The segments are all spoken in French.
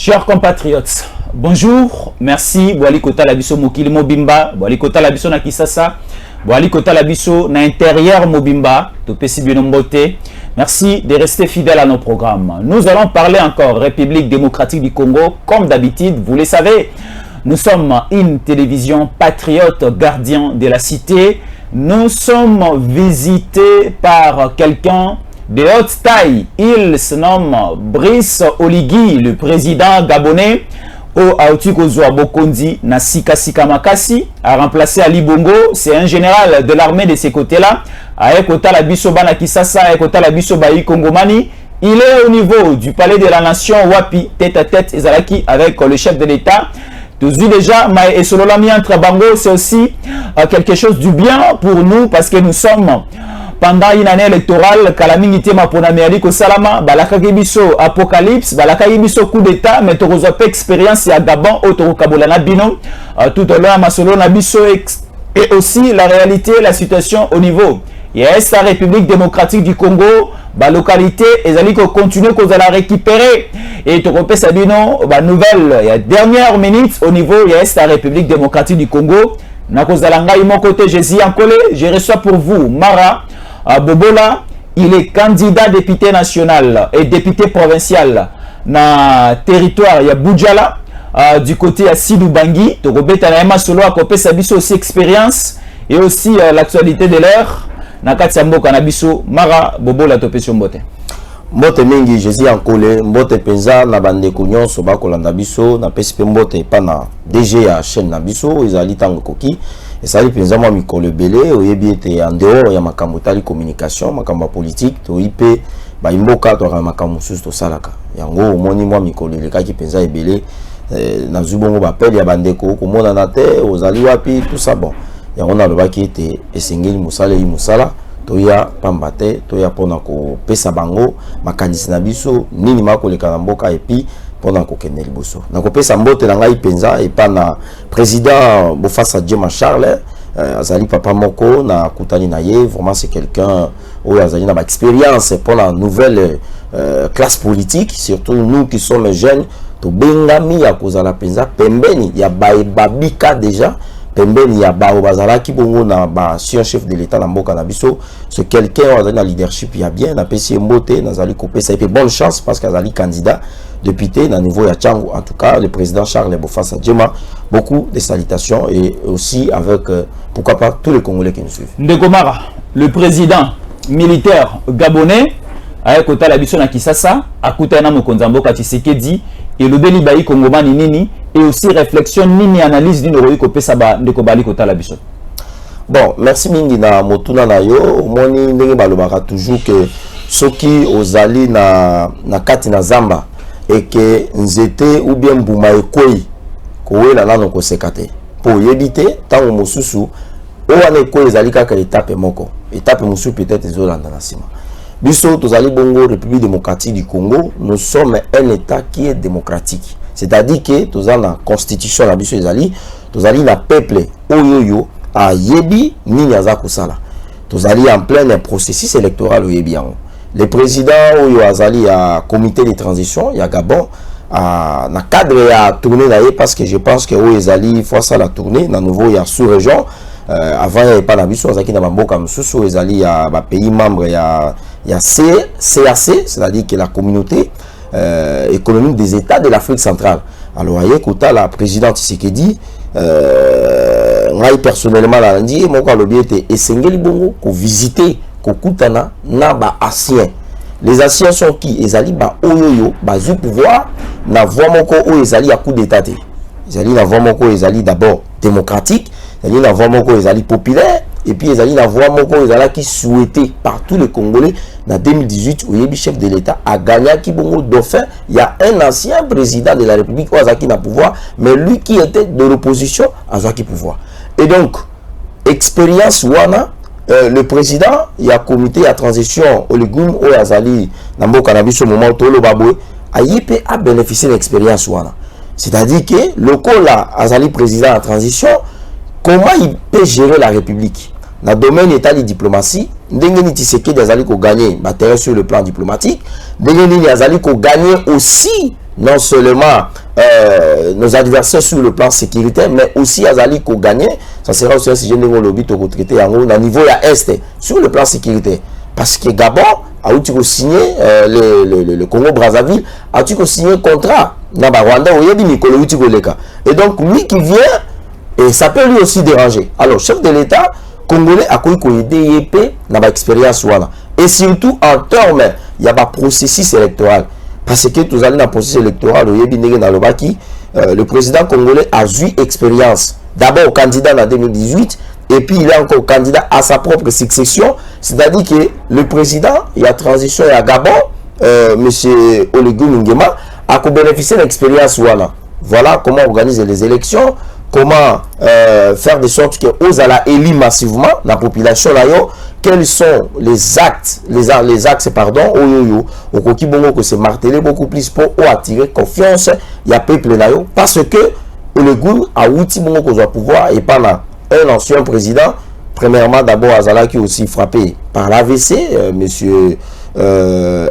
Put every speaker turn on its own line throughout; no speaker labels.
Chers compatriotes, bonjour, merci. Boali kota la biso mokili mobimba, boali kota la biso na Kisasa, boali kota la biso na intérieur mobimba, topesi bino mbote. Merci de rester fidèles à nos programmes. Nous allons parler encore République démocratique du Congo, comme d'habitude, vous le savez. Nous sommes une télévision patriote, gardien de la cité. Nous sommes visités par quelqu'un de haute taille. Il se nomme Brice Oligui, le président gabonais. Au Aotiko Bokondi na Sika Makasi a remplacé Ali Bongo. C'est un général de l'armée de ces côtés-là. A Ekota la Bisoba na Kisasa, a Ekota la Bisoba Kongomani. Il est au niveau du palais de la nation Wapi, tête à tête, Ezalaki, avec le chef de l'État. Tous déjà, Maï et Sololami entre Bango, c'est aussi quelque chose du bien pour nous parce que nous sommes pendant une année électorale, Kalamingité Maponameri Salama, Balakagibiso Apocalypse, Balakagibiso coup d'état, mais tu as expérience à Gabon, Otorokabolana Bino, tout à l'heure Masolo Nabiso et aussi la réalité, la situation au niveau. Yes, la République démocratique du Congo, la localité, et allez continuer qu'on va la récupérer. Et tu repères Sabino, la nouvelle, il y a dernière minute au niveau, yes, la République démocratique du Congo. Nakozalanga, mon côté, Jésus Ankole, je reçois pour vous Mara Bobola. Il est candidat député national et député provincial na territoire, il y a Boudjala, du côté à Sidou Bangui. Tu repères Tanayama Solo à Kopé Sabiso aussi expérience et aussi l'actualité de l'heure. Nakati Mboka Nabiso, Mara Bobola Topesio Mbote.
Mbote mingi Jésus Ankole, Mbote Penza, na bande kunyon soba kolanda biso, na pesipe Mbote pa na DG ya chaîne na biso, ezali tango koki, ezali penza mwa mikolo belé, oyebi ete en dehors ya makambo tali communication, makambo politique, to ipe ba imboka to makambo susu to salaka. Yango omoni mwa mikolo lekaki penza ebele, na zubongo ba pele ya bandeko ko mona na te, ozali wapi tout ça bon. Yango na lobaki ete esengeli musala yi musala. Toya pambate, toya pona ko pesa bango, makanisi na biso, nini mako leka na mboka epi, pona ko kende liboso. Na ko pesa mbote na ngai penza, epa na président Bofasa Djema Charles, azali papa moko, na kutani na ye, vraiment c'est quelqu'un, où azali na ba expérience, pour la nouvelle classe politique, surtout nous qui sommes jeunes, to bengami ya kozala penza, pembeni, ya babika déjà, pembeni ya bao bazala ki bongo na ba si un chef de l'état na mboka na biso c'est quelqu'un dans la leadership ya bien na pesi mbote na zali kopé ça fait bonne chance parce qu'azali candidat député na niveau ya Tchango en tout cas le président Charles Bofasa Djema beaucoup de salutations et aussi avec pourquoi pas tous les Congolais qui nous suivent.
Ndegomara, le président militaire gabonais a kota la biso na Kisasa akutana mokonza mboka Tshisekedi et le Beli Bayi Kongomani nini et aussi réflexion nini analyse d'une roi ko pesa ba ndeko bali kota la biso.
Bon, merci mingi na motuna na yo, moni ndenge balobaka toujours que soki ozali na kati na zamba et que nzete ou bien mbuma ekoi kowela nano ko sekate. Pour yebite tango mosusu o wana ekoi ezali kaka étape moko. Étape mosusu peut-être ezolanda na sima. Biso tozali bongo République démocratique du Congo, nous sommes un état qui est démocratique. C'est-à-dire que tous dans la constitution la biso ezali, tous ali na peuple oyoyo a yebi ni nyaza kusala. Tous ali en plein processus électoral oyebi yango. Le président oyo azali à comité de transition, ya Gabon na cadre ya tourner na parce que je pense que oyo ezali fois ça la tournée na nouveau ya sous-région avant il n'y avait pas la biso azaki na mboka mususu ezali ya ba pays membres ya CAC, c'est-à-dire que la communauté économique des États de l'Afrique centrale. Alors, voyez, quand la présidente Tshisekedi, moi personnellement, la dit, moi quand le bien était essengeli bongo, qu'on visiter, qu'on koutana, na ba ancien. Les anciens sont qui? Ezali ba oyoyo, ba zu pouvoir, na voix moko o ezali à coup d'état. Ezali na voix moko ezali d'abord démocratique, ezali na voix moko ezali populaire. Et puis ils allaient la voix moko ils qui souhaitait par tous les Congolais en 2018 où le chef de l'État a gagné qui bongo dauphin. Il y a un ancien président de la République qui n'a pouvoir, mais lui qui était de l'opposition a qui pouvoir. Et donc expérience wana le président il y a comité à transition au légume au azali nambo cannabis au moment tolo baboué a bénéficié de l'expérience wana. C'est-à-dire que le là azali président à transition comment il peut gérer la République? Dans le domaine état de diplomatie, ndenge Tshisekedi azali ko gagner sur le plan diplomatique, ndenge azali ko gagner aussi non seulement nos adversaires sur le plan sécuritaire, mais aussi Azali ko gagner. Ça sera aussi un sujet de lobby to traiter à niveau à est sur le plan sécuritaire. Parce que Gabon a eu signé le Congo Brazzaville a eu signé un contrat dans Rwanda et donc lui qui vient et ça peut lui aussi déranger. Alors chef de l'État congolais a aidé dans l'expérience et surtout en termes il y a un processus électoral. Parce que tous allons dans le processus électoral, le président congolais a eu expérience. D'abord candidat en 2018, et puis il est encore candidat à sa propre succession. C'est-à-dire que le président, il y a transition à Gabon, M. Oligui Nguema, a bénéficié de l'expérience. Voilà comment organiser les élections, comment faire de sorte que aux ala élit massivement la population là, quels sont les actes, les axes pardon, au Kokibongo que c'est martelé beaucoup plus pour attirer confiance, il y a peuple là, parce que le goût a outil bon qu'on doit pouvoir et pas là un ancien président, premièrement d'abord Azala qui est aussi frappé par l'AVC, monsieur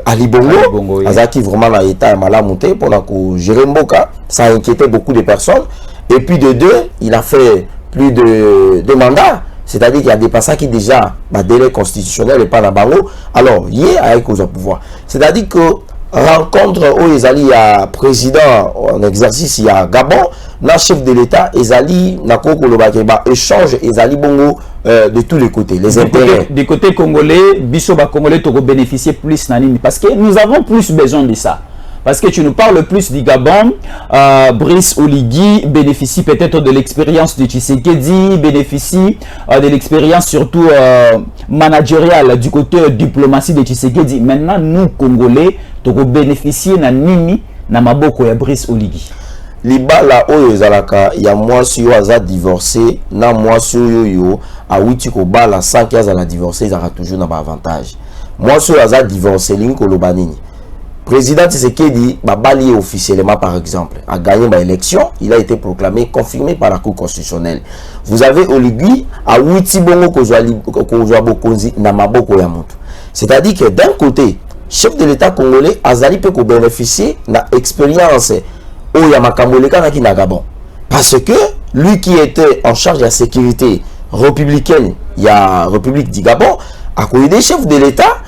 Ali Bongo, oui. Azala qui vraiment dans l'état mal monté pour gérer Mboka, ça a inquiété beaucoup de personnes. Et puis de deux, il a fait plus de mandats, c'est-à-dire qu'il y a des passages qui déjà délai constitutionnel et pas la bango. Alors, il y a avec aux pouvoir. C'est-à-dire que rencontre où Ezali a président en exercice, il y a Gabon, le chef de l'État, Ezali, échange Ezali Bongo de tous les côtés, les intérêts.
Du côté congolais, Bissoba Congolais, tu bénéficier plus parce que nous avons plus besoin de ça. Parce que tu nous parles plus du Gabon, Brice Oligui bénéficie peut-être de l'expérience de Tshisekedi, bénéficie de l'expérience surtout managériale du côté diplomatie de Tshisekedi. Maintenant, nous, Congolais, nous bénéficier de Nini, na maboko ya Brice Oligui.
Libala oyo zalaka ya mwasi yo aza divorcé na mwasi yo a witi ko bala sans qu'il a divorcé ils aura toujours na avantage. Mwasi yo aza divorcé lingi ko lobanini. Président Tshisekedi babali officiellement par exemple a gagné l'élection, il a été proclamé confirmé par la Cour constitutionnelle. Vous avez Oligui a witi bongo kozwa bokonzi na maboko ya mutu. C'est-à-dire que d'un côté chef de l'État congolais azali peut bénéficier na expérience au Yamakamoleka na Gabon. Parce que lui qui était en charge de la sécurité républicaine, il y a République du Gabon, a connu des chefs de l'État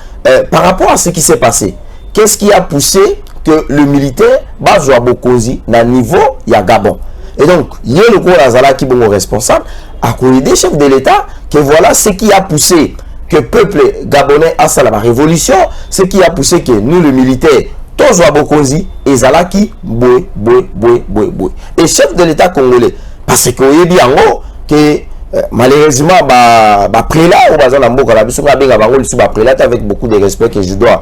par rapport à ce qui s'est passé. Qu'est-ce qui a poussé que le militaire Bazoua Bokozi na niveau il y a Gabon. Et donc, il y a le gros Azala qui est responsable, a connu des chefs de l'État que voilà ce qui a poussé que le peuple gabonais a sa la révolution, ce qui a poussé que nous, le militaire, tous Bokonzi et Zalaki, boué. Et chef de l'État congolais, parce que vous bien que malheureusement, prélat ou prélat avec beaucoup de respect que je dois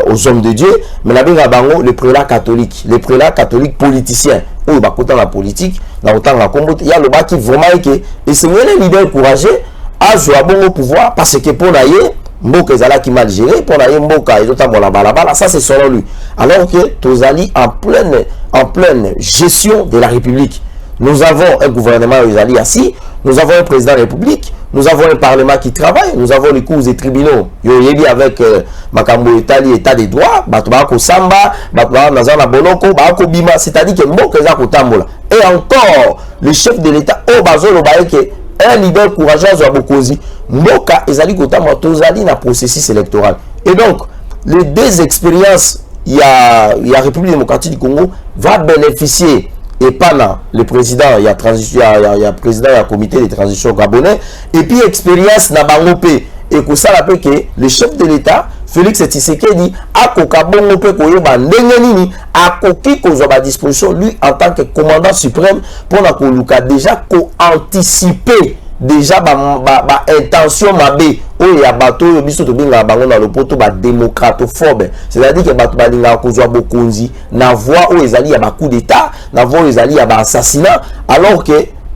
aux hommes de Dieu, mais le prélat catholique, les prélats catholiques politiciens, ou autant la politique, autant la combat, il y a le bas qui vraiment que et c'est les leaders courageux à jouer bon au pouvoir parce que pour l'ailleurs Mboka ezala qui mal géré pour la Mboka et d'autant la balabala, ça c'est selon lui. Alors que Tozali en pleine gestion de la République. Nous avons un gouvernement Tozali assis, nous avons un président de la République, nous avons un parlement qui travaille, nous avons les cours et tribunaux. Yoyebi avec Makambo Etali état des droits, Batouako Samba, Batouako Nazana Boloko, Batouako Bima, c'est-à-dire que Mboka ezala kotambola. Et encore le chef de l'État au Bazolo Baeke un leader courageux à Bokozi, Mboka ezali kotama tozali na processus électoral. Et donc, les deux expériences, il y a République démocratique du Congo va bénéficier et pas là, le président, il y a transition, il y a président, il y a comité de transition gabonais, et puis expérience na bangopé et que ça rappelle que le chef de l'État Félix Tshisekedi a kokabongo pe koyeba ndenge nini a koki kozwa disposition lui en tant que commandant suprême pour la koluka déjà ko anticiper déjà ba intention mabe o ya bato yo biso to binga bango na lopoto ba démocratophobe, c'est-à-dire que bato balinga kozwa bokonzi na voix o ezali ya ba coup d'état, na voix ezali ya ba assassinat, alors que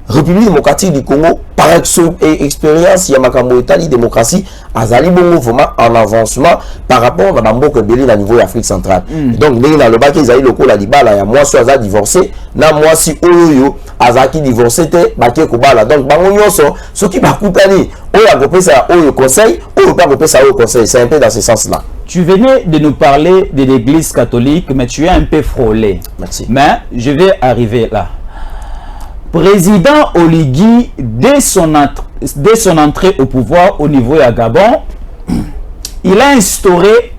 République démocratique du Congo par expérience, il y a Makambo Etali démocratie, Azali Bongo vraiment en avancement par rapport à Bamboke Belé à niveau de l'Afrique centrale. Donc, dans le bas qu'ils aient le coup la libala, il y a moi si Azali divorcé, na moi si Oyo Azaki divorcé, Baké Kobala. Donc, Bango ce qui va coûter, Oyo a ça Oyo conseil, Oyo pas ça au conseil. C'est un peu dans ce sens-là.
tu venais de nous parler de l'église catholique, mais tu es un peu frôlé.
Merci.
Mais je vais arriver là. Président Oligui, dès son entrée au pouvoir au niveau de Gabon, il a instauré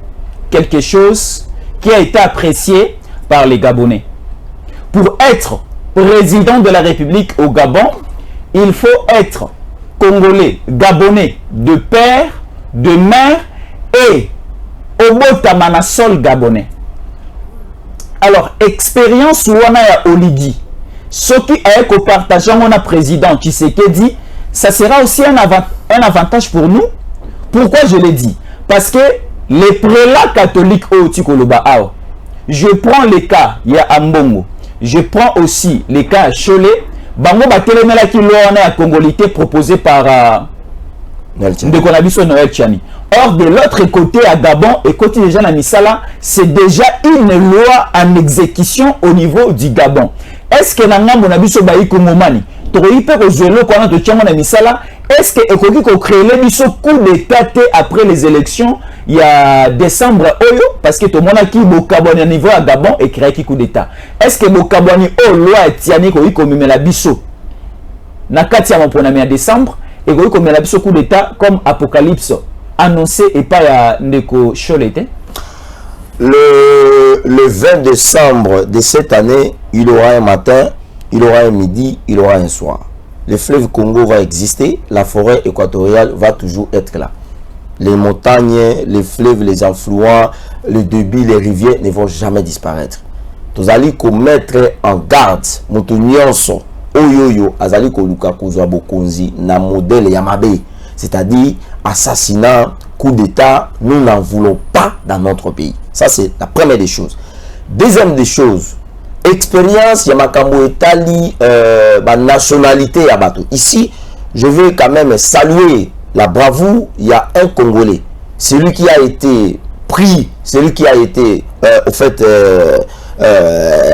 quelque chose qui a été apprécié par les Gabonais. Pour être président de la République au Gabon, il faut être Congolais, Gabonais, de père, de mère et Obotamana sol Gabonais. Alors, expérience wana ya Oligui, ce qui est que partageant mon président Tshisekedi, ça sera aussi un avantage pour nous. Pourquoi je l'ai dit? Parce que les prélats catholiques au Tikoloba, je prends les cas, il y a Ambongo, je prends aussi les cas à Cholet, Bango Batelemela qui l'on a congolité proposé par Ndekonabiso Noël Tchani. Or, de l'autre côté, à Gabon, et côté déjà na Misala, c'est déjà une loi en exécution au niveau du Gabon. Est-ce que Nangambo Nabiso Baï Kongomani, Toroïpe Rozelo, quand on tient na Misala, est-ce que Ekoki ko créer le coup d'état après les élections il y a décembre Oyo parce que tout le monde a qui Bokaboni à niveau à Gabon et créé qui coup d'état. Est-ce que Bokaboni o loi etiani ko iko mimela biso na kati ya mponami à décembre et ko iko mimela biso coup d'état comme Apocalypse annoncé et pas ya ndeko Cholete?
Le 20 décembre de cette année, il y aura un matin, il y aura un midi, il y aura un soir. Le fleuve Congo va exister, la forêt équatoriale va toujours être là. Les montagnes, les fleuves, les affluents, les débits, les rivières ne vont jamais disparaître. Nous allons mettre en garde, Moutounyonso, Oyoyo, Azali Koluka Kuzwa Bokonzi, na modèle Yamabe, c'est-à-dire assassinat, coup d'État, nous n'en voulons pas dans notre pays. Ça, c'est la première des choses. Deuxième des choses, expérience, Yamakambo Etali, nationalité Yabato. Ici, je veux quand même saluer la bravoure. Il y a un Congolais, celui qui a été pris, celui qui a été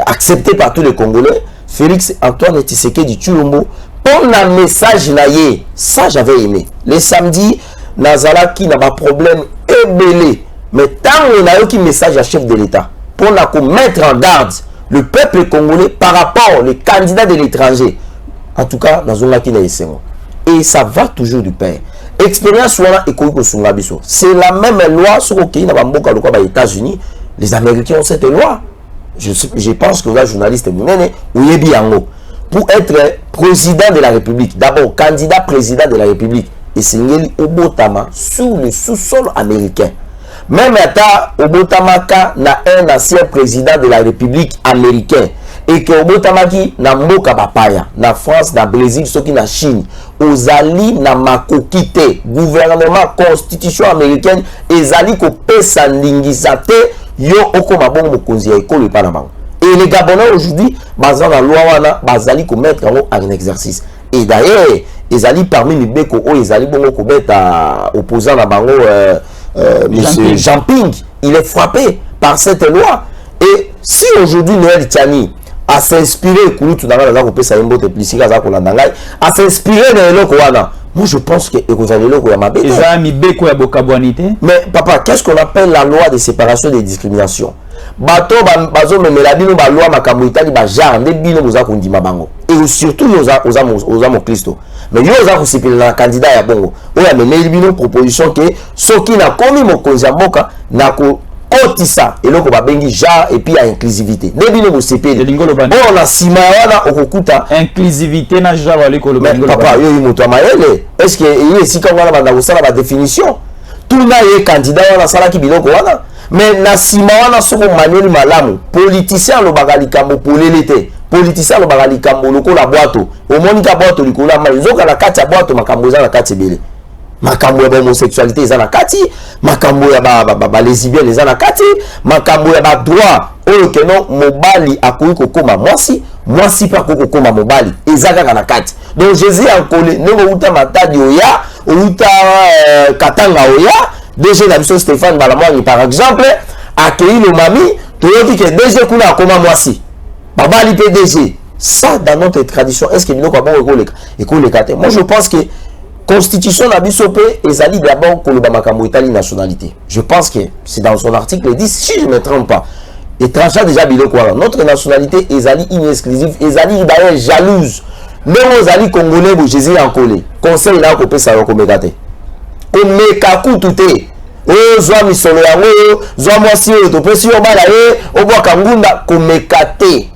accepté par tous les Congolais, Félix Antoine Tshisekedi Tshilombo, pour un message naïe. Ça, j'avais aimé. Les samedis, Nazalaki n'a pas problème ébélé, mais tant on a eu un message à chef de l'État pour mettre en garde le peuple congolais par rapport aux candidats de l'étranger. En tout cas, dans un qui et ça va toujours du pair. Expérience c'est la même loi sur les États-Unis. Les Américains ont cette loi. Je pense que les journalistes pour être président de la République, d'abord candidat président de la République, et c'est Obotama sous le sous-sol américain. Même à Obotamaka na un ancien président de la République américain et que Obotamaki na mboka bapaya na France, na Brésil, ceux qui na Chine, ozali na makokite gouvernement constitution américaine ezali ko pesa ndingisate yo okoma bongo mokonzi ya ekolo pa na bango. Et les Gabonais aujourd'hui, basant la loi wana bazali ko mettre en exercice. Et d'ailleurs, ezali parmi les beko o ezali bongo ko beta opposant na bango Monsieur Jean Ping, il est frappé par cette loi. Et si aujourd'hui Noël Tchani a s'inspiré, a s'inspiré de l'Okoana, moi je pense que mais papa, qu'est-ce qu'on appelle la loi de séparation des discriminations? Et surtout aux Christo. Mais il y a un candidat à Bongo. Il y a une proposition que ceux qui n'ont commis mon Konzamboka n'a ça et là et puis il y a inclusivité. On a Simawana Okukuta
inclusivité na
papa est-ce que il est si comme la définition tout le candidat wana sala ki biloko wana mais na Simawana soko Manuel Malamu politicien lo bagalikambo polelete politicien lo bagalikambo lokola boato omonika boato likola mazoka na kati ya boato makambo za na kati bele makambo ya homosexualité eza na kati makambo ya ba lesbienne eza na kati makambo ya ba droit oyo keno mobali akoyi kokoma mwasi pa kokoma mobali eza kaka na kati. Donc Jésus ankole ndenge uta matadi oya uta katanga oya DG na biso Stéphane Balamwangi par exemple accueilli le mami toyoki ke DG kuna akoma mwasi babali PDG. Ça dans notre tradition, est-ce que nous avons école? Moi je pense que Constitution na biso pe ezali d'abord koloba makambo etali nationalité. Je pense que c'est dans son article 10, si je ne me trompe pas. Et trancha déjà biloko wana. Notre nationalité ezali inexclusive, ezali d'ailleurs jalouse. Même ozali congolais bo Jésus en collé. Conseil na ko pesa ko megate. Ko meka kututé. O zwa misolo yango, zwa mwasi o to pesi o bala e, o bwa kangunda ko mekate.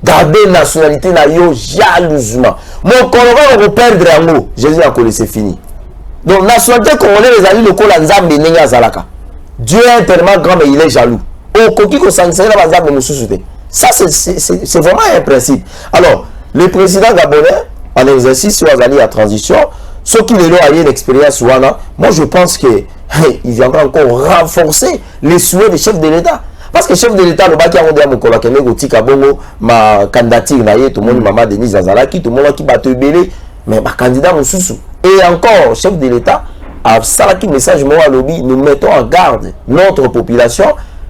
Garder nationalité na yo jalousement. Mon congolais va perdre yango. Jésus en collé, c'est fini. Donc nationalité congolaise ezali lokola nzambe ndenge azalaka. Dieu est tellement grand mais il est jaloux. Ça, c'est vraiment un principe. Alors, le président gabonais, en exercice sur la transition, ceux qui ont eu l'expérience, moi je pense qu'il viendra encore renforcer les souhaits des chefs de l'État. Parce que le chef de l'État, le baki a dit à mon collègue, ma candidature, tout le monde, maman Denise Azalaki, tout le monde qui va te béler, mais ma candidat, mon sous. Et encore, chef de l'État, à Salaki message, moi, lobby, nous mettons en garde notre population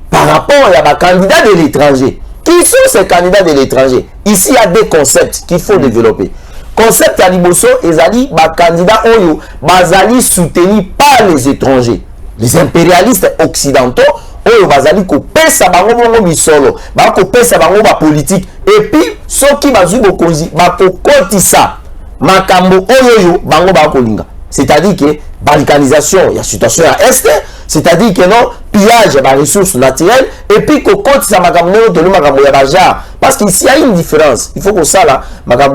par rapport à la candidat de l'étranger. Qui sont ces candidats de l'étranger? Ici, il y a des concepts qu'il faut développer. Concept à Liboso, ezali, candidat oyo, bazali soutenu par les étrangers. Les impérialistes occidentaux, oyo bazali ko pesa bango bongo misolo, ba ko pesa bango ba politique. Et puis, ceux qui bazui bokonzi, ba ko kotisa makambo oyo bango ba kolinga. C'est-à-dire que balkanisation, il y a situation à Est, c'est-à-dire que non, pillage des ressources naturelles, et puis qu'on compte ça, parce qu'ici il y a une différence. Il faut que ça là,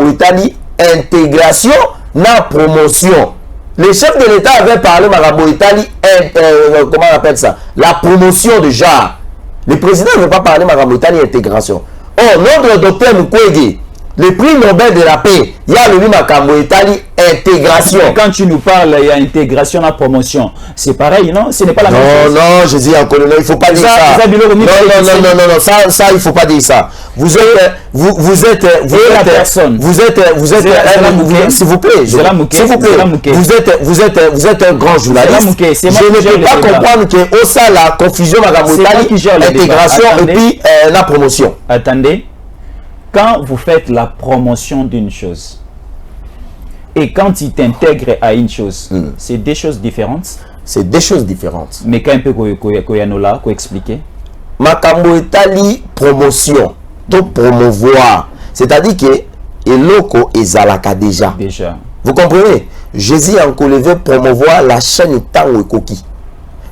Italie, intégration, na promotion. Les chefs de l'État avaient parlé Italie, comment on appelle ça? La promotion de genre. Le président ne veut pas parler Italie, intégration. Oh, notre docteur Mukwege, le prix Nobel de la paix, il y a le Makambo Italie, intégration.
Mais quand tu nous parles, il y a intégration, la promotion. C'est pareil, non? Ce n'est pas la même chose.
Non, non, je dis en colonel, il ne faut pas dire ça. Non, ça, il ne faut pas dire ça. Vous êtes la personne. Vous êtes, s'il vous plaît, vous êtes un grand journaliste. Je ne peux pas comprendre que au sein la confusion Makambo Italie, intégration et puis la promotion.
Attendez. Quand vous faites la promotion d'une chose et quand tu t'intègres à une chose, c'est deux choses différentes.
C'est deux choses différentes.
Mais quand un peu koyanola, ko expliquer.
Makambo Italie promotion, donc promouvoir, c'est-à-dire que eloko ezalaka déjà. Vous comprenez? Jésus a encore levé promouvoir la chaîne Tango Koki.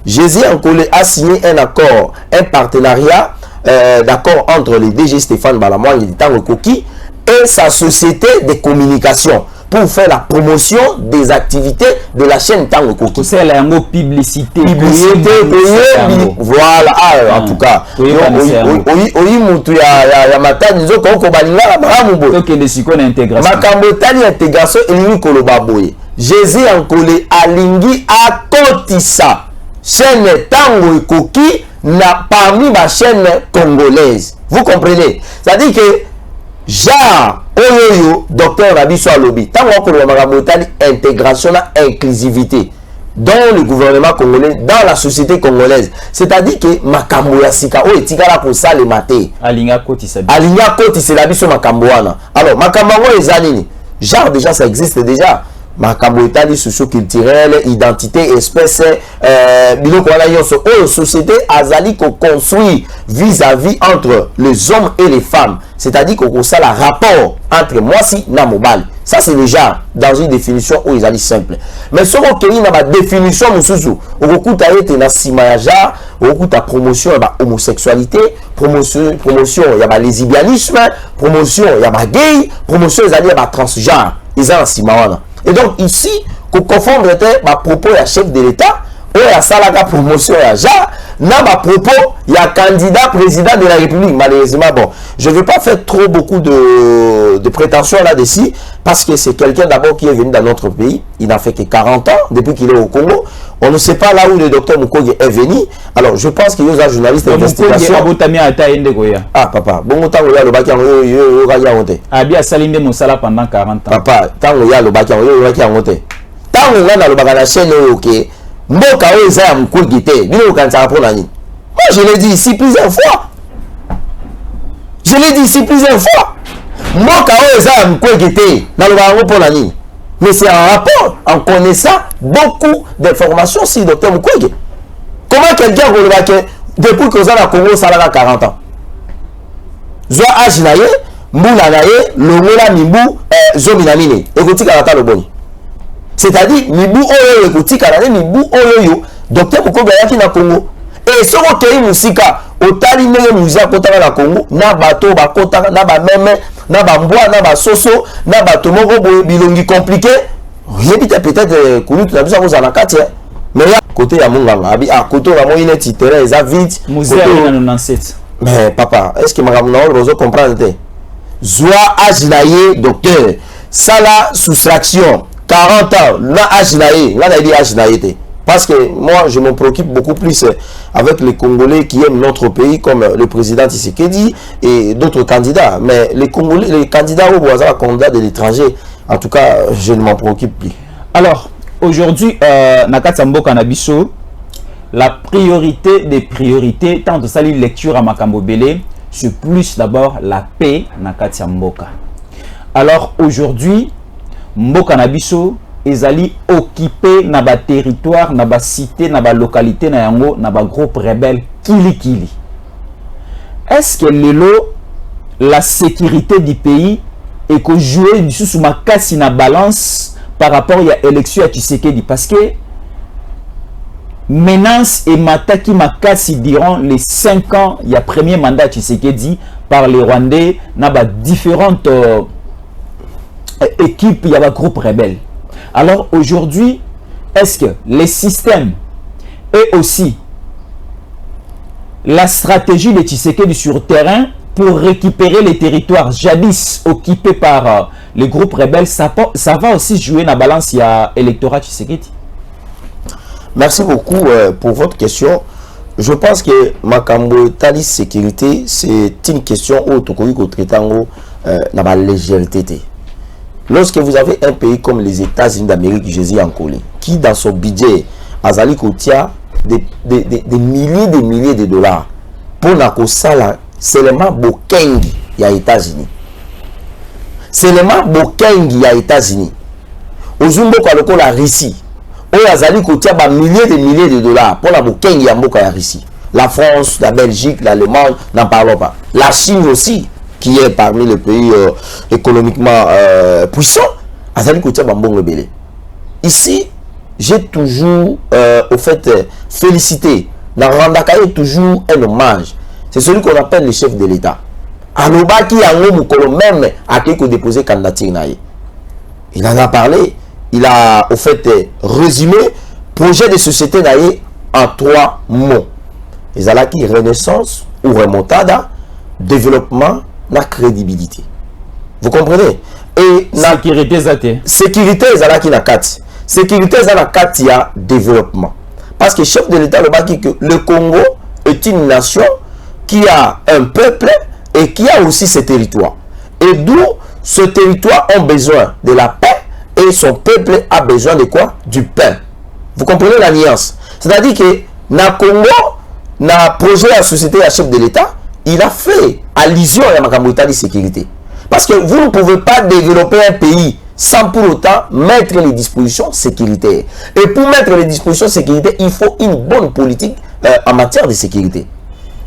Jésus a encore a signé un accord, un partenariat. D'accord entre les DG Stéphane Balamoine et Tango Koki et sa société de communication pour faire la promotion des activités de la chaîne Tango Koki.
C'est la publicité.
Voilà, en tout cas. Jésus en collé alingi a kotisa chaîne Tango Koki parmi ma chaîne congolaise. Vous comprenez? C'est-à-dire que genre oyoyo docteur Rabiso Alobi tant qu'on a intégration et inclusivité dans le gouvernement congolais, dans la société congolaise. C'est-à-dire que makambo ya sika o etikala pour ça le maté alinga koti c'est la biso makambo wana. Alors makambo ezalini genre déjà ça existe déjà. Makambo Italie socio-culturelle, identité, espèce, biloko wana yonso o société azali ko construit vis-à-vis entre les hommes et les femmes. C'est-à-dire qu'on ça la rapport entre moi si na mobile. Ça c'est déjà dans une définition où ils allaient simple. Mais ce qu'on a ma définition mususu, au coup ta été na simayaja, au coup ta promotion ya homosexualité, promotion ya ba lesbianisme, promotion ya ba gay, promotion ezali ya ba transgenre, ezala simawana. Et donc ici, qu'on confondre ma propos à chef de l'État, ou à Salaka promotion à Ja, n'a ma propos, il y a candidat président de la République. Malheureusement, bon, je ne veux pas faire trop beaucoup de prétentions là-dessus, parce que c'est quelqu'un d'abord qui est venu dans notre pays. Il n'a fait que 40 ans depuis qu'il est au Congo. On ne sait pas là où le docteur Mukwege est venu. Alors, je pense qu'il y a un journaliste d'investigation. Ah, papa, bon, tant que le bac a
bien salindé mon salaire pendant 40 ans.
Papa, tant que le bac a tant que le bac a la chaîne, ok. Mboka Oza Mukwege te. Moi, je l'ai dit ici plusieurs fois. Mboka Oza Mukwege te. Dans le bac pour la nuit. Mais c'est en rapport, en connaissant beaucoup d'informations sur le docteur Mukwege. Comment quelqu'un peut dire que depuis que vous avez Congo, ça a 40 ans? Zoa Ajinaye, Mouna Naye, Longola Mimbu, Zominamine, Ekoti Karata Loboni. C'est-à-dire, Mibu Oyo, Ekoti Karata, Mibu Oyo, docteur Mukwege Yaki na Congo. Et ce qui est musika, otali mele musika kota na Congo, na bato bakota, na ba meme, na ba mboa, na ba soso, na bato moko bilongi compliqué. Yebite peut-être kunu tu nabisa ko za na kati. Mais là côté ya munganga, abi à côté la moyenne net terrain eza vide.
Musée na 97.
Mais papa, est-ce que madame na ozo comprendre te? Zoa Ajinaye docteur, sala soustraction 40 ans, na Ajinaye, na dit Ajinaye te. Parce que moi, je me préoccupe beaucoup plus avec les Congolais qui aiment notre pays, comme le président Tshisekedi et d'autres candidats. Mais les Congolais, les candidats au voisin, candidats de l'étranger, en tout cas, je ne m'en préoccupe plus.
Alors, aujourd'hui, Nakatambo Kanabiso, la priorité des priorités, tant de salir lecture à Makambo Bele, c'est plus d'abord la paix Nakatamboka. Alors, aujourd'hui, Mboka Nabiso, ezali occupé na ba territoire, na ba cité, na ba localité na yango, na ba groupe rebelle kili. Est-ce que la sécurité du pays est que jouer sous ma casse na balance par rapport à l'élection à Tshisekedi? Parce que menace et mataki makasi durant les 5 ans, il y a premier mandat Tshisekedi par les Rwandais, na ba différentes équipes, il y a ba groupe rebelle. Alors aujourd'hui, est-ce que les systèmes et aussi la stratégie de Tshisekedi sur terrain pour récupérer les territoires jadis occupés par les groupes rebelles, ça va aussi jouer dans la balance il y a l'électorat Tshisekedi?
Merci beaucoup pour votre question. Je pense que Makambo Tali sécurité, c'est une question où Tokoyiko Tretango n'a pas légèreté. Lorsque vous avez un pays comme les États-Unis d'Amérique, Jésus en Coli, qui dans son budget Azali Kotia des milliers de dollars pour la Kosala, seulement Bokengi il y a États-Unis. Seulement Bokengi il y a États-Unis. Ozumbo Kaloko la Russie. On Azali Kotia ba milliers de dollars pour la Bokengi ya Mboka ya Russie. La France, la Belgique, l'Allemagne, n'en parlons pas. La Chine aussi, qui est parmi les pays économiquement puissants, Azali Kotia Bambongo Belé. Ici, j'ai toujours, au fait, félicité. Dans Randakaye, toujours un hommage. C'est celui qu'on appelle le chef de l'État. Alobaki Yango Mukolo même a quelque déposé candidature naïe. Il en a parlé. Il a, au fait, résumé projet de société naïe en 3 mots. Ezalaki renaissance ou remontada, développement, la crédibilité. Vous comprenez? Et
sécurité zate.
Sécurité ezalaki na kati. Sécurité ezalaki na kati ya développement. Parce que chef de l'État le baki que le Congo est une nation qui a un peuple et qui a aussi ses territoires. Et d'où ce territoire ont besoin de la paix et son peuple a besoin de quoi? Du pain. Vous comprenez la nuance? C'est-à-dire que na Congo, na projet de la société à chef de l'État, il a fait allusion à Makambo Tali sécurité. Parce que vous ne pouvez pas développer un pays sans pour autant mettre les dispositions sécuritaires. Et pour mettre les dispositions sécuritaires, il faut une bonne politique en matière de sécurité.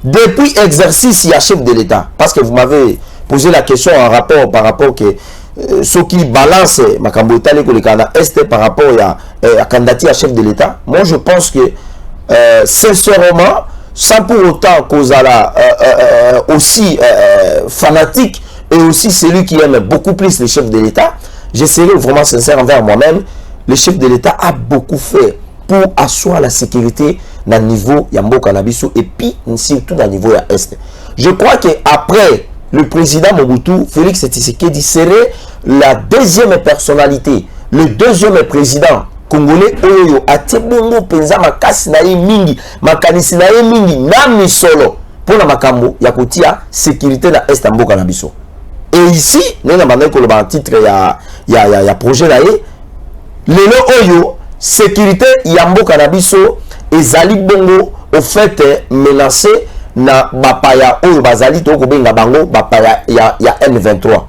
Depuis exercice, il y a chef de l'État. Parce que vous m'avez posé la question en rapport par rapport que ce qui balance Makambo Tali que le Canada Est par rapport à candidature à chef de l'État. Moi, je pense que sincèrement, sans pour autant cause aussi fanatique et aussi celui qui aime beaucoup plus le chef de l'État, je serai vraiment sincère envers moi-même. Le chef de l'État a beaucoup fait pour asseoir la sécurité dans le niveau Yambo Kanabiso et puis surtout dans le niveau ya Est. Je crois qu'après le président Mobutu, Félix Tshisekedi serait la deuxième personnalité, le deuxième président congolais oyo atebongo penza makasi na ye mingi makanisi na ye mingi na misolo pona makambo ya kotia sécurité na Est Mboka na biso. Et ici nous na bandai ko le titre ya projet na ye lelo oyo sécurité ya Mboka na biso ezali bongo au fait menacé na bapaya oyo bazali to ko benga bango bapaya ya M23.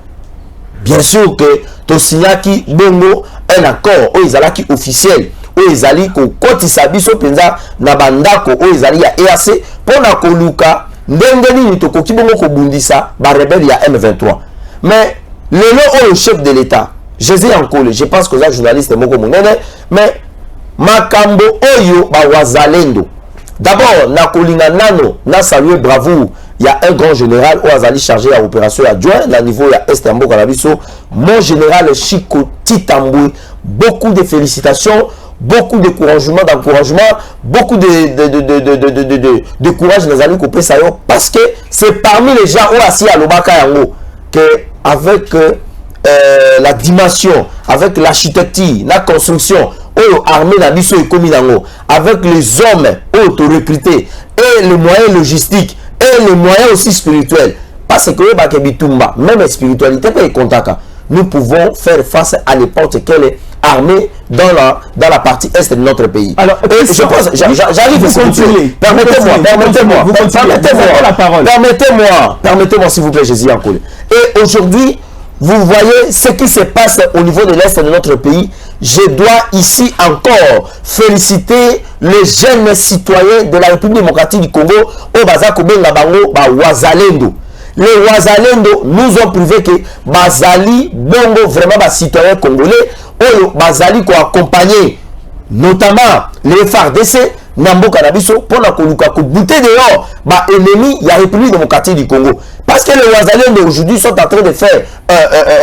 Bien sûr que Tosiaki bongo un accord oyo ezalaki officiel oyo ezali kokotisa biso mpenza na bandako oyo ezali ya EAC mpona koluka ndenge nini tokoki bongo kobundisa barebele ya M23. Mais lelo oyo chef de l'État Jésus Yankole, je pense que ça journaliste moko monene, mais makambo oyo ba wazalendo. D'abord na kolinga nano na saluer bravo, il y a un grand général ou azali chargé à opération adjoint na niveau ya Estambo Kanabiso, mon général Chiko Titamboué, beaucoup de félicitations, beaucoup de d'encouragement, beaucoup de courage dans Zali Kopé Sayo, parce que c'est parmi les gens où assis à Lobaka Yango que avec la dimension, avec l'architecture, la construction, l'armée d'Abisso et Kominango, avec les hommes auto-recrutés et les moyens logistiques et les moyens aussi spirituels. Parce que même spiritualité, nous pouvons faire face à n'importe quelle armée dans la partie est de notre pays. Alors, je pense, j'arrive à continuer. Permettez-moi, s'il vous plaît, Jésus Yankole. Et aujourd'hui, vous voyez ce qui se passe au niveau de l'Est de notre pays. Je dois ici encore féliciter les jeunes citoyens de la République démocratique du Congo au Bazako Benga Bango Wazalendo. Les Wazalendo nous ont prouvé que Bazali Bongo vraiment bas citoyens congolais ou Bazali ko accompagner notamment les FARDC Nambo Kanabiso pour la koluka ko bouter dehors ba ennemi ya République démocratique du Congo. Parce que les Wazalendo aujourd'hui sont en train de faire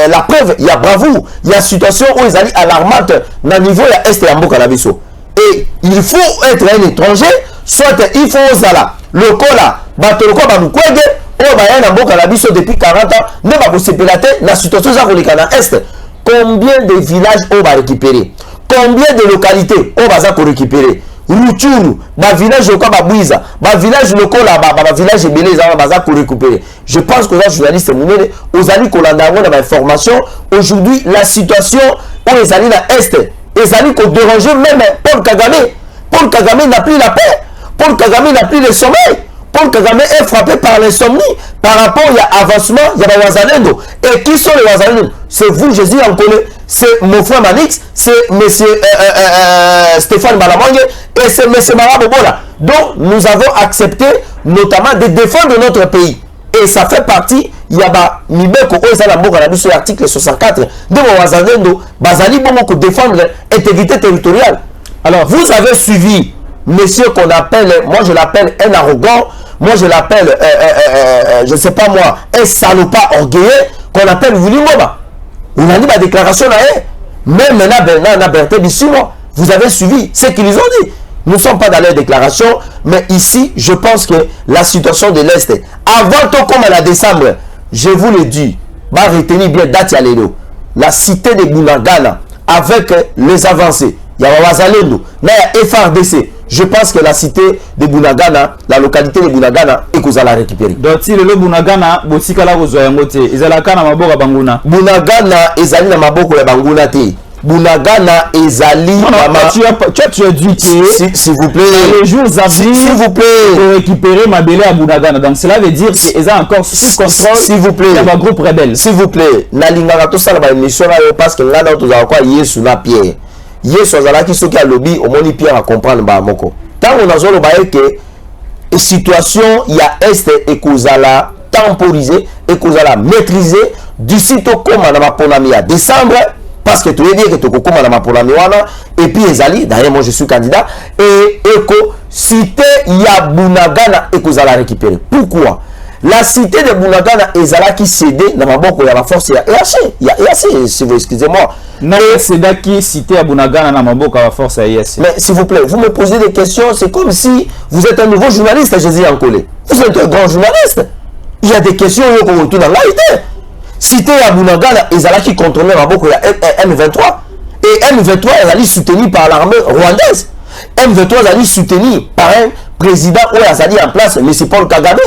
la preuve, il y a bravoure, il y a situation où ils allaient alarmantes dans le niveau de Est et Nambo Kanabiso. Et il faut être un étranger, soit il faut Zala, le Kola, Batoloko Bamukwege, ou Bayan Nambo Kanabiso depuis 40 ans, ne va pas se pélater la situation dans Est. Combien de villages on va récupérer? Combien de localités on va récupérer? Ruchuru, ba village au Kababouiza, ba village local là, ba village belé za baza pour récupérer. Je pense que les journalistes monene aux ali kolanda dans ma information aujourd'hui la situation où les ali na est, les ali ko déranger même Paul Kagame. Paul Kagame n'a plus la paix. Paul Kagame n'a plus le sommeil. Paul Kagame est frappé par l'insomnie par rapport à avancement, il y a des Wazalendo. Et qui sont les Wazalendo? C'est vous, Jésus Yankole, c'est mon frère Manix, c'est M. Stéphane Balamangue et c'est M. Marabobola. Donc nous avons accepté notamment de défendre notre pays. Et ça fait partie, il y a Mibeko sur l'article 64 de Wazalendo, Bazali Bongo pour défendre l'intégrité territoriale. Alors vous avez suivi monsieur qu'on appelle, moi je l'appelle un arrogant, moi je l'appelle, je ne sais pas moi, un salopard orgueilleux, qu'on appelle Willy Moba. On a dit ma déclaration là, même maintenant, vous avez suivi ce qu'ils ont dit. Nous ne sommes pas dans leur déclaration, mais ici, je pense que la situation de l'Est, avant tout comme à la décembre, je vous le dis, va retenir bien date à l'élo, la cité de Bunagana, avec les avancées, il y a Wazalendo, il y a FARDC. Je pense que la cité de Bunagana, la localité de Bunagana, et que vous allez la récupérer. Donc, si le Bunagana, Botikala Rozoyangote, Izalakana Mabora Banguna. Bunagana, Ezali na Maboko ya Banguna te. Bunagana, Ezali. Tu as dit que, s'il vous plaît, les jours à venir, s'il vous plaît, pour récupérer Mabélé à Bunagana. Donc, cela veut dire qu'ils ont encore sous contrôle. S'il vous plaît, il y a un groupe rebelle. S'il vous plaît, Nalingara, tout ça, la émission, parce que là, nous avons quoi, Yesu la pierre. Yes, qui sont qui a lobby au moni pierre à comprendre ba moko. Tant on a zolo baé que situation il y a est et kozala temporiser et kozala maîtriser d'ici to comme na maponami à décembre parce que tu veux dire que tu comme na maponami wana et puis ezali d'ailleurs moi je suis candidat et eko cité il y a Bunagana et kozala récupérer. Pourquoi? La cité de Bunagana ezala qui cédé dans ma boko il y a la force il y a EAC si vous excusez-moi. Non, c'est qui cité à Bunagana dans ma boko la force à EAC. Mais s'il vous plaît, vous me posez des questions, c'est comme si vous êtes un nouveau journaliste, Jésus Yankole. Vous êtes un grand journaliste. Il y a des questions qu'on retourne dans l'idée. Cité à Bunagana ezala qui contrôlait ma boko il y a M23 et M23 ezali soutenu par l'armée rwandaise. M23 ezali soutenu par un président où ezali en place M. Paul Kagame.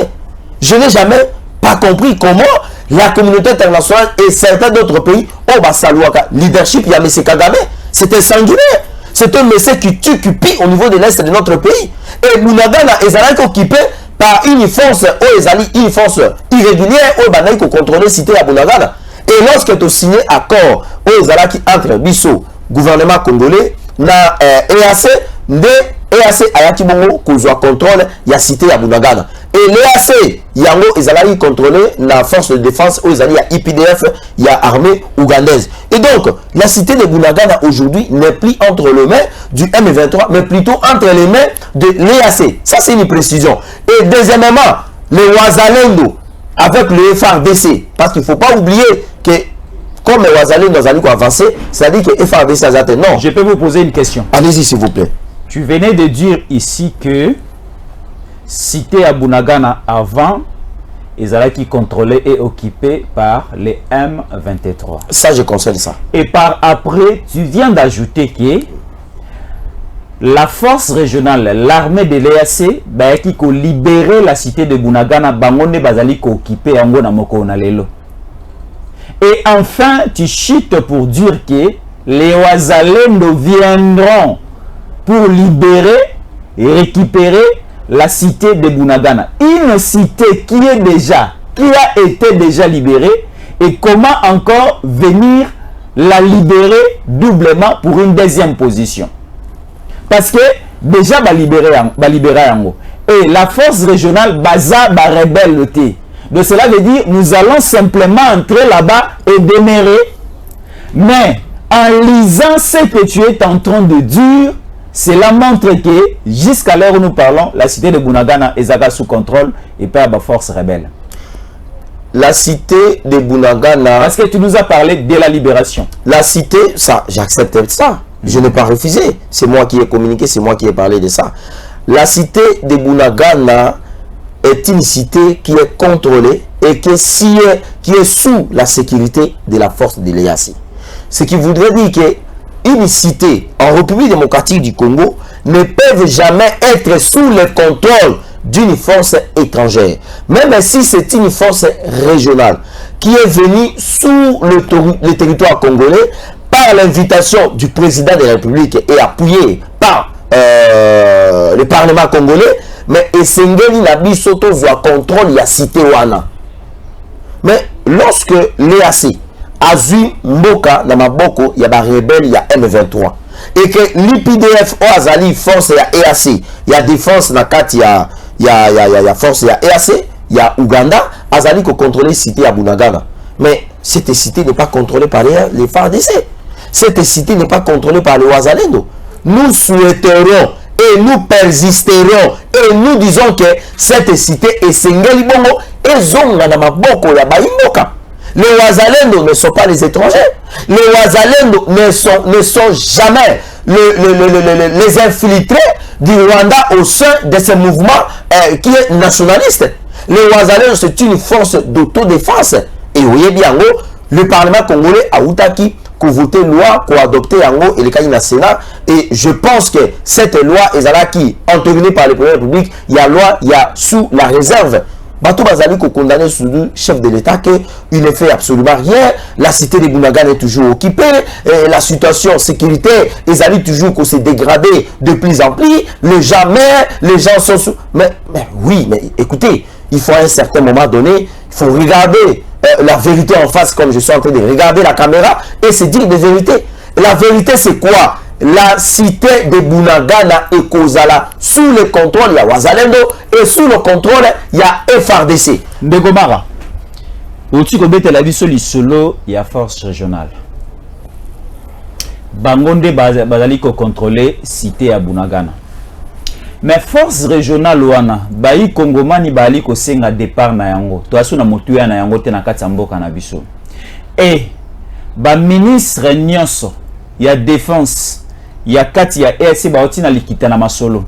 Je n'ai jamais pas compris comment la communauté internationale et certains d'autres pays ont salué le leadership il y a M. Kagame. C'était sanguinaire. C'est un monsieur qui tue, qui pille au niveau de l'Est de notre pays. Et Bunagana est occupé par une force, une force irrégulière qui contrôle la cité à Bunagana. Et lorsque tu signé accord aux Zalaki entre Bissau, gouvernement congolais na EAC nde EAC ayaki bongo kozwa contrôle ya cité ya Bunagana et l'EAC yango ezalaki contrôlé na force de défense ou ezali ya IPDF ya armée ougandaise et donc la cité de Bunagana aujourd'hui n'est plus entre les mains du M23 mais plutôt entre les mains de l'EAC. Ça c'est une précision. Et deuxièmement les Wazalendo avec le FARDC parce qu'il ne faut pas oublier que comme les Wazalendo ont avancé, c'est-à-dire que FARDC a atteint. Non.
Je peux vous poser une question.
Allez-y s'il vous plaît.
Tu venais de dire ici que cité à Bunagana avant, Ezalaki contrôlé et occupé par les M23.
Ça, je conseille ça.
Et par après, tu viens d'ajouter que la force régionale, l'armée de l'EAC, qui a libéré la cité de Bunagana, Bangonde Bazali occupé Angona Moko Nalelo. Et enfin, tu chites pour dire que les Wazalendo viendront pour libérer et récupérer la cité de Bunagana. Une cité qui a été déjà libérée, et comment encore venir la libérer doublement pour une deuxième position? Parce que déjà libéré yango. Et la force régionale baza rebelle le thé. Donc cela veut dire nous allons simplement entrer là-bas et demeurer. Mais en lisant ce que tu es en train de dire, cela montre que jusqu'à l'heure où nous parlons, la cité de Bunagana est sous contrôle et par la force rebelle.
La cité de Bunagana...
Parce que tu nous as parlé de la libération.
La cité, ça, j'accepte ça. Je n'ai pas refusé. C'est moi qui ai communiqué, c'est moi qui ai parlé de ça. La cité de Bunagana est une cité qui est contrôlée et qui est sous la sécurité de la force de l'EAC. Ce qui voudrait dire que une cité en République démocratique du Congo ne peuvent jamais être sous le contrôle d'une force étrangère. Même si c'est une force régionale qui est venue sous le territoire congolais par l'invitation du président de la République et appuyée par le Parlement congolais, mais Essengeli Nabisoto voit contrôle la cité Wana. Mais lorsque l'EAC Azu Mboka na maboko ya ba rebelle ya M23 et que l'IPDF o azali force ya EAC ya défense na kati ya force ya EAC ya Uganda azali ko contrôler cité ya Bunagana. Mais cette cité n'est pas contrôlée par les FARDC. Cette cité n'est pas contrôlée par les Wazalendo. Nous souhaiterons et nous persisterons et nous disons que cette cité est Sengeli Bongo et zonga na maboko ya ba Mboka. Les Wazalendo ne sont pas les étrangers. Les Wazalendo ne sont jamais les infiltrés du Rwanda au sein de ce mouvement qui est nationaliste. Les Wazalendo, c'est une force d'autodéfense. Et vous voyez bien, le Parlement congolais a outaki pour voter loi, pour adopter Yango et le cas du Sénat. Et je pense que cette loi est qui entérinée par le président de la République. Il y a loi, il y a sous la réserve. Bato Bazali ko condamné sous le chef de l'État qu'il ne fait absolument rien. La cité de Bunagana est toujours occupée. Et la situation sécuritaire est toujours qu'on s'est dégradé de plus en plus. Les gens sont sous... Mais oui, mais écoutez, il faut à un certain moment donné, il faut regarder la vérité en face comme je suis en train de regarder la caméra et se dire des vérités. La vérité c'est quoi? La cité de Bunagana et Kozala sous le contrôle de Wazalendo et sous le contrôle il y a FARDC.
Ndegomara, tu connais la vie sur solo, il y a force régionale. Bangonde bazali ko contrôler cité à Bunagana. Mais force régionale wana, bayi Kongomani bali ko senga départ na yango. To asu na motu ya na yango te na kati mboka na biso. Et ba ministre nyonso ya défense il y a 4 il y a EAC baoti na likita na masolo.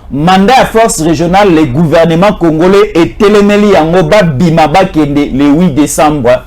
Mandat à force régionale, le gouvernement congolais est télémeli yango ba bima bakende le 8 décembre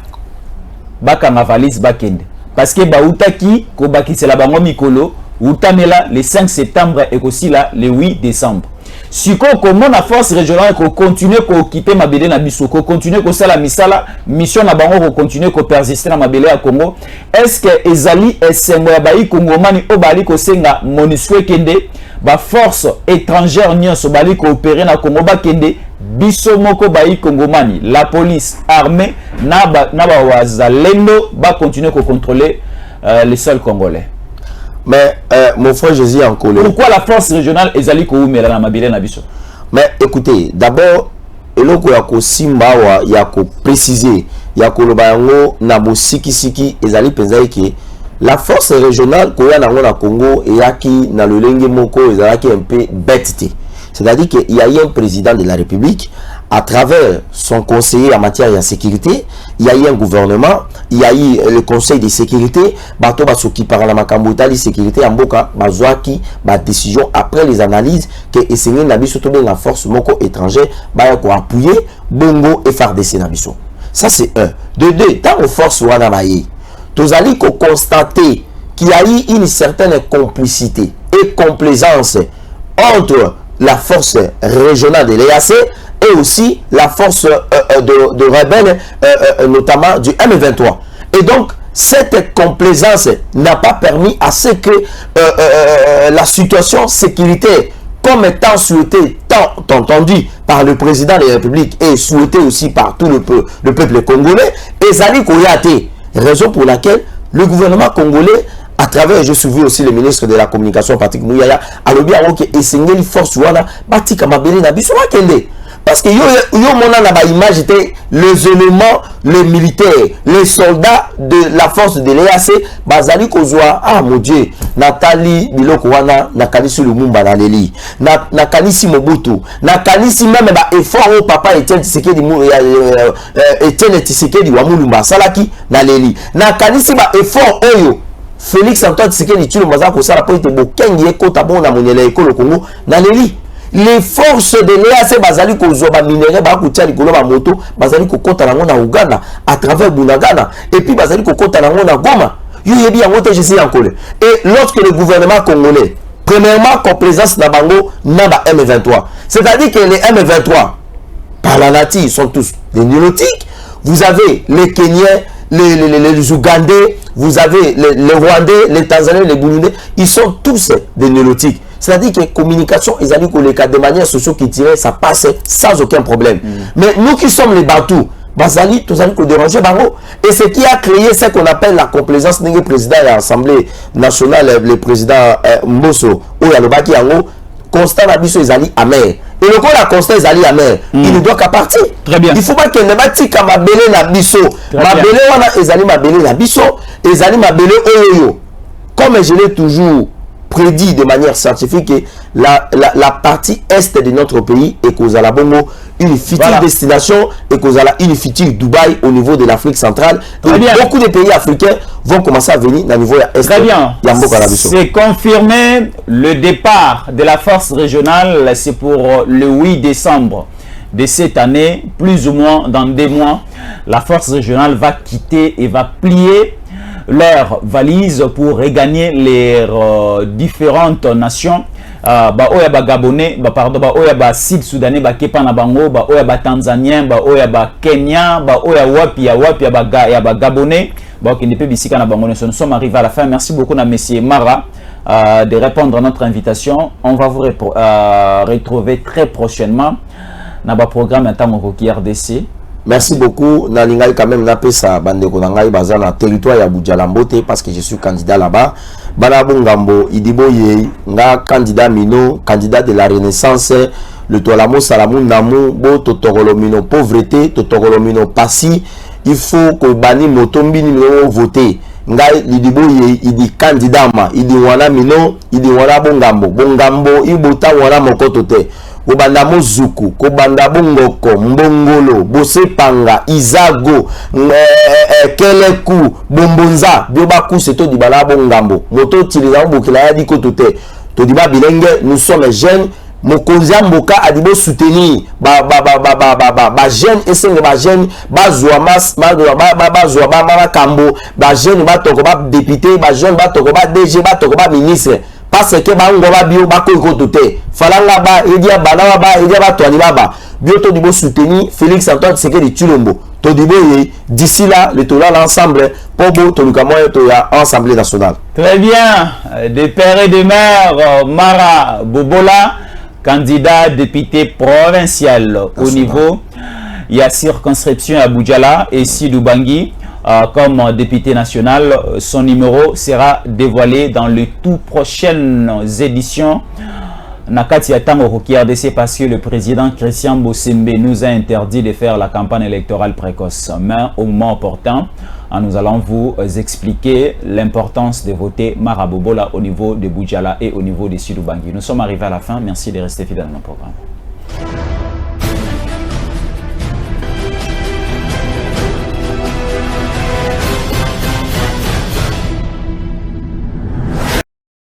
bakanga valise bakende parce que bautaki ko bakisela bango mikolo utamela le 5 septembre et aussi là le 8 décembre. Si comment la force régionale ko continuer ko occuper mabele na biso ko continuer ko sala misala mission na bango ko continuer ko persister na mabele ya Congo, est-ce que ezali esengo ya bayi kongomani o bali ko senga MONUSCO kende ba force étrangère nyonso bali ko opérer na Congo ba kende biso moko bayi kongomani la police armée na ba Wazalendo ba continuer ko contrôler les seuls Congolais.
Mais mon frère Jésus en colère.
Pourquoi la force régionale ezali ko umela na mabele na biso?
Mais écoutez, d'abord eloko ya ko simba wa ya ko préciser ya ko loba yango na bosiki siki ezali penza ke la force régionale ko ya na Congo et yaki na lolenge moko ezalaki un peu bête. C'est-à-dire qu'il y a eu un président de la République, à travers son conseiller en matière de sécurité, il y a eu un gouvernement, il y a eu le conseil de sécurité, bato baso qui parle la makambota de sécurité en boka, bazwaki, ba décision après les analyses que essayer na biso to la force moko étrangère, ba ko appuyer bongo et FARDC na biso. Ça c'est un. De deux, tant aux forces wana baye, tozali ko constater qu'il y a eu une certaine complicité et complaisance entre la force régionale de l'EAC et aussi la force de rebelles, notamment du M23. Et donc, cette complaisance n'a pas permis à ce que la situation sécuritaire, comme étant souhaitée, tant entendu par le président de la République et souhaitée aussi par tout le peuple congolais, et Zali Koyate, raison pour laquelle le gouvernement congolais, à travers, je suis aussi le ministre de la communication, Patrick Mouyaya, a l'objet de enseigner les forces wana, bati kamabele na biso wakende. Parce que yo mona na ba image était les éléments, les militaires, les soldats de la force de l'EAC, bazali kozwa, ah mon Dieu, Nathalie biloko wana, nakanisi Lumumba na leli, nakanisi Mobutu, nakanisi même ba effort au papa Etienne Tshisekedi wa Mulumba salaki na leli, nakanisi ba effort oyo Félix Antoine Tshisekedi Tshilombo za kosala po ete bokengi ekota bona monela ekolo Congo na leli. Les forces de l'EAC bazali kozwa ba minéraux ba kutia likolo ba moto bazali kokota nango na Uganda à travers Bunagana et puis bazali kokota nango na Goma. Yo yebi yango te je sais encore. Et lorsque le gouvernement congolais premièrement complaisance na bango na ba M23. C'est-à-dire que les M23 par la nature sont tous des néolotiques. Vous avez les Kenyans, les Ougandais, vous avez les Rwandais, les Tanzaniens, les Burundais, ils sont tous des néolotiques. C'est-à-dire que la communication, ils allaient de manière socio-culturelle, ça passe sans aucun problème. Mais nous qui sommes les Bantous, Bazali, tous allez déranger Bango. Et ce qui a créé ce qu'on appelle la complaisance du président de l'Assemblée nationale, le président Mbosso, ou Yalobaki Yango, constat d'abus, ils allaient amer. Et le coup, la constat, ils allaient amer. Il ne doit qu'à partir.
Très bien.
Il ne faut pas qu'il ne bâti qu'à mabele na biso. Mabele, ils allaient mabele na biso, ils allaient mabele oyoyo. Comme je l'ai toujours prédit de manière scientifique, la partie est de notre pays est qu'aux la bongo une future destination et qu'aux une future Dubaï au niveau de l'Afrique centrale. Et beaucoup de pays africains vont commencer à venir au niveau est.
Très bien. C'est confirmé le départ de la force régionale, c'est pour le 8 décembre de cette année, plus ou moins dans 2 mois. La force régionale va quitter et va plier leurs valises pour regagner les différentes nations. Oya ba Gabonais, pardon, oya ba Sud Soudanais, ba Kepa na bango, oya ba Tanzanien, oya ba Kenya, oya wapi ya ba Gabonais, qui ne peut bisika na bango. Nous sommes arrivés à la fin. Merci beaucoup à Monsieur Mara de répondre à notre invitation. On va vous retrouver très prochainement dans le programme Intango qui RDC.
Merci beaucoup. Nalingai quand même napé sa bande konangai bazana territoire ya Bujalambote parce que je suis candidat là-bas. Banabo Ngambo Idibo ye nga candidat mino, candidat de la Renaissance, le Tolamo Salamou Namu, bo totorolomino pauvreté, totorolomino passi. Il faut que bani motombi ni voter. Ngai Idibo ye idi candidat ma, idi wana mino, idi wana bongambo. Bongambo ibota wana mokotote. Kobanda Mozuku, Kobanda Bongoko, Mbongolo, Bosepanga, Izago, Keleku, Bombonza, Biobaku, c'est tout Dibala Bongambo. Moto Tiliza Mbokila Yadi Kotote. Todiba Bilenge, nous sommes jeunes. Mokonza Mboka Adibo soutenir ba jeune et ba jeune ba Zouamas ba Zouaba ba Kambo ba jeune ba toko ba député ba jeune ba toko ba DG ba toko ba ministre. Parce que bango ba bio ba ko kotote falanga ba edia bana ba edia ba toani ba bio to dibo soutenir Félix Antoine Tshisekedi Tshilombo to dibo d'ici là le tola l'ensemble pour bo to lukamo to ya Assemblée nationale. Très bien,
de père et de mère Mara Bobola, candidat député provincial au niveau il y a circonscription à Boudjala et Sidoubangi. comme député national. Son numéro sera dévoilé dans les tout prochaines éditions. Nakati Atango qui RDC parce que le président Christian Bossembe nous a interdit de faire la campagne électorale précoce. Mais au moment opportun, nous allons vous expliquer l'importance de voter Marabobola au niveau de Boudjala et au niveau de Sidoubangi. Nous sommes arrivés à la fin. Merci de rester fidèles à nos programmes.